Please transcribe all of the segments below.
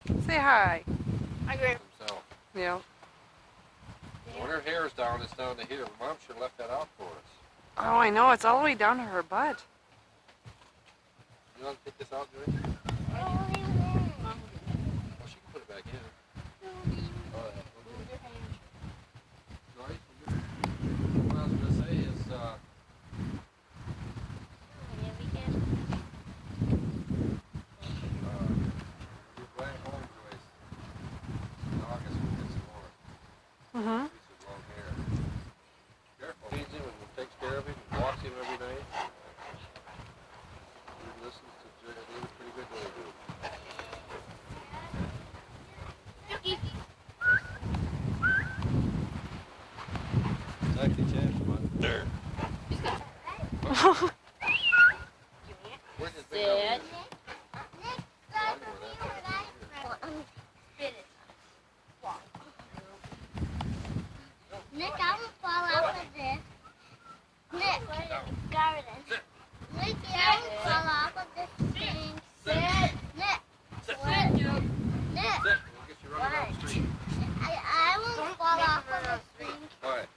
Say hi. Hi, Graham. Himself. Yeah. When her hair's down, it's down to here. Mom sure left that out for us. Oh, I know. It's all the way down to her butt. You want to take this out, Joyce? Oh, she can put it back in. Joyce, what I was going to say is, you're glad home, Joyce. In August, we'll get some more. Mm-hmm. Pieces of long hair. Careful. Feeds him and takes care of him and walks him every night. He listens to Joyce. He was pretty good when he did. It's actually changed, but there. Where's his big Sit. Nick, I will fall off of this. Nick, garden. Nick, I will fall off of this thing. Sit. Nick, Sit. what? Nick, Sit. We'll get you running down the street. I will fall off of this thing. All right.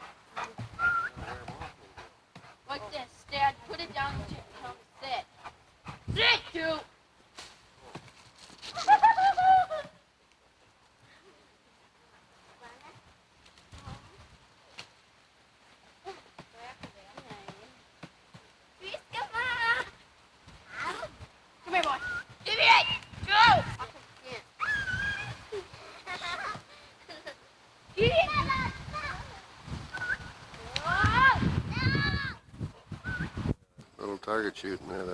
Like this, Dad. Put it down and tell him to sit. Sit, you. Come here, boy. Give me it. Go. Give it. Little target shooting at